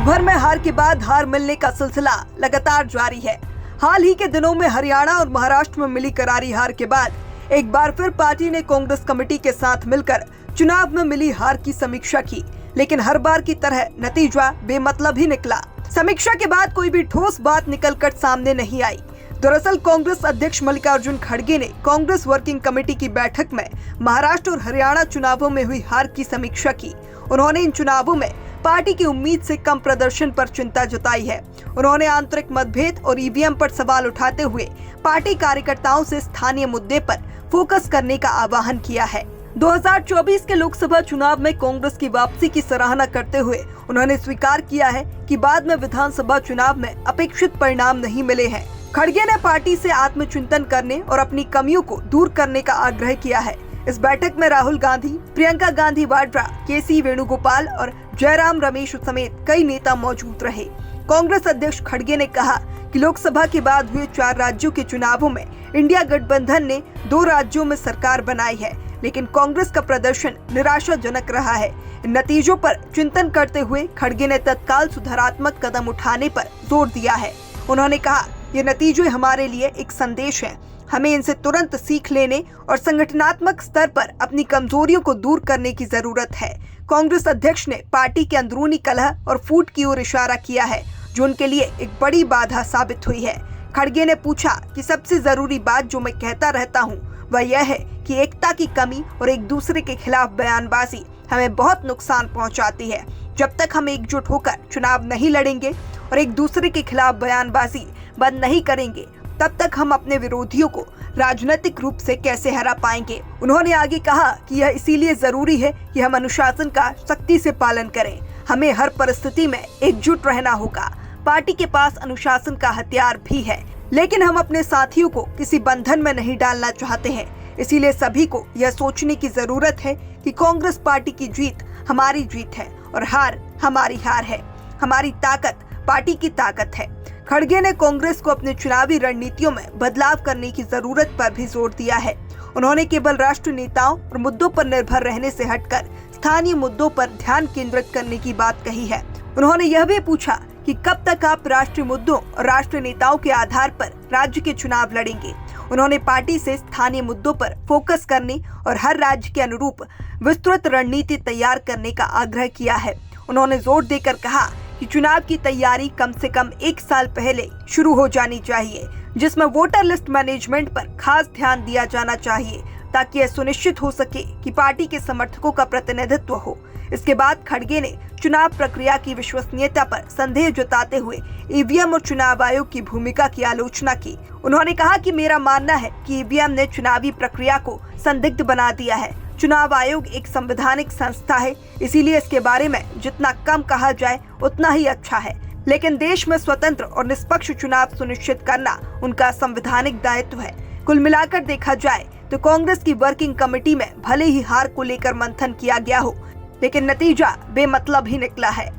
भर में हार के बाद हार मिलने का सिलसिला लगातार जारी है। हाल ही के दिनों में हरियाणा और महाराष्ट्र में मिली करारी हार के बाद एक बार फिर पार्टी ने कांग्रेस कमेटी के साथ मिलकर चुनाव में मिली हार की समीक्षा की, लेकिन हर बार की तरह नतीजा बेमतलब ही निकला। समीक्षा के बाद कोई भी ठोस बात निकलकर सामने नहीं आई। दरअसल कांग्रेस अध्यक्ष मल्लिकार्जुन खड़गे ने कांग्रेस वर्किंग कमेटी की बैठक में महाराष्ट्र और हरियाणा चुनावों में हुई हार की समीक्षा की। उन्होंने इन चुनावों में पार्टी की उम्मीद से कम प्रदर्शन पर चिंता जताई है। उन्होंने आंतरिक मतभेद और ईवीएम पर सवाल उठाते हुए पार्टी कार्यकर्ताओं से स्थानीय मुद्दे पर फोकस करने का आह्वान किया है। 2024 के लोकसभा चुनाव में कांग्रेस की वापसी की सराहना करते हुए उन्होंने स्वीकार किया है कि बाद में विधानसभा चुनाव में अपेक्षित परिणाम नहीं मिले हैं। खड़गे ने पार्टी से आत्मचिंतन करने और अपनी कमियों को दूर करने का आग्रह किया है। इस बैठक में राहुल गांधी, प्रियंका गांधी वाड्रा, केसी वेणुगोपाल और जयराम रमेश समेत कई नेता मौजूद रहे। कांग्रेस अध्यक्ष खड़गे ने कहा कि लोकसभा के बाद हुए 4 राज्यों के चुनावों में इंडिया गठबंधन ने 2 राज्यों में सरकार बनाई है, लेकिन कांग्रेस का प्रदर्शन निराशाजनक रहा है। इन नतीजों पर चिंतन करते हुए खड़गे ने तत्काल सुधारात्मक कदम उठाने पर जोर दिया है। उन्होंने कहा, ये नतीजे हमारे लिए एक संदेश है। हमें इनसे तुरंत सीख लेने और संगठनात्मक स्तर पर अपनी कमजोरियों को दूर करने की जरूरत है। कांग्रेस अध्यक्ष ने पार्टी के अंदरूनी कलह और फूट की ओर इशारा किया है, जो उनके लिए एक बड़ी बाधा साबित हुई है। खड़गे ने पूछा कि सबसे जरूरी बात जो मैं कहता रहता हूं, वह यह है कि एकता की कमी और एक दूसरे के खिलाफ बयानबाजी हमें बहुत नुकसान पहुंचाती है। जब तक हम एकजुट होकर चुनाव नहीं लड़ेंगे और एक दूसरे के खिलाफ बयानबाजी बंद नहीं करेंगे, तब तक हम अपने विरोधियों को राजनीतिक रूप से कैसे हरा पाएंगे। उन्होंने आगे कहा कि यह इसीलिए जरूरी है कि हम अनुशासन का सख्ती से पालन करें। हमें हर परिस्थिति में एकजुट रहना होगा। पार्टी के पास अनुशासन का हथियार भी है, लेकिन हम अपने साथियों को किसी बंधन में नहीं डालना चाहते हैं। इसीलिए सभी को यह सोचने की जरूरत है कि कांग्रेस पार्टी की जीत हमारी जीत है और हार हमारी हार है। हमारी ताकत पार्टी की ताकत है। खड़गे ने कांग्रेस को अपने चुनावी रणनीतियों में बदलाव करने की जरूरत पर भी जोर दिया है। उन्होंने केवल राष्ट्रीय नेताओं और मुद्दों पर निर्भर रहने से हटकर स्थानीय मुद्दों पर ध्यान केंद्रित करने की बात कही है। उन्होंने यह भी पूछा कि कब तक आप राष्ट्रीय मुद्दों और राष्ट्रीय नेताओं के आधार पर राज्य के चुनाव लड़ेंगे। उन्होंने पार्टी से स्थानीय मुद्दों पर फोकस करने और हर राज्य के अनुरूप विस्तृत रणनीति तैयार करने का आग्रह किया है। उन्होंने जोर देकर कहा कि चुनाव की तैयारी कम से कम 1 साल पहले शुरू हो जानी चाहिए, जिसमें वोटर लिस्ट मैनेजमेंट पर खास ध्यान दिया जाना चाहिए, ताकि यह सुनिश्चित हो सके कि पार्टी के समर्थकों का प्रतिनिधित्व हो। इसके बाद खड़गे ने चुनाव प्रक्रिया की विश्वसनीयता पर संदेह जताते हुए ईवीएम और चुनाव आयोग की भूमिका की आलोचना की। उन्होंने कहा कि मेरा मानना है कि ईवीएम ने चुनावी प्रक्रिया को संदिग्ध बना दिया है। चुनाव आयोग एक संवैधानिक संस्था है, इसीलिए इसके बारे में जितना कम कहा जाए उतना ही अच्छा है। लेकिन देश में स्वतंत्र और निष्पक्ष चुनाव सुनिश्चित करना उनका संवैधानिक दायित्व है। कुल मिलाकर देखा जाए तो कांग्रेस की वर्किंग कमेटी में भले ही हार को लेकर मंथन किया गया हो, लेकिन नतीजा बेमतलब ही निकला है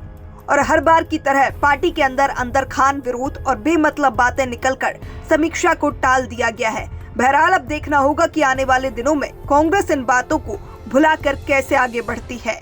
और हर बार की तरह पार्टी के अंदर खान विरोध और बेमतलब बातें निकलकर समीक्षा को टाल दिया गया है। बहरहाल अब देखना होगा कि आने वाले दिनों में कांग्रेस इन बातों को भुलाकर कैसे आगे बढ़ती है।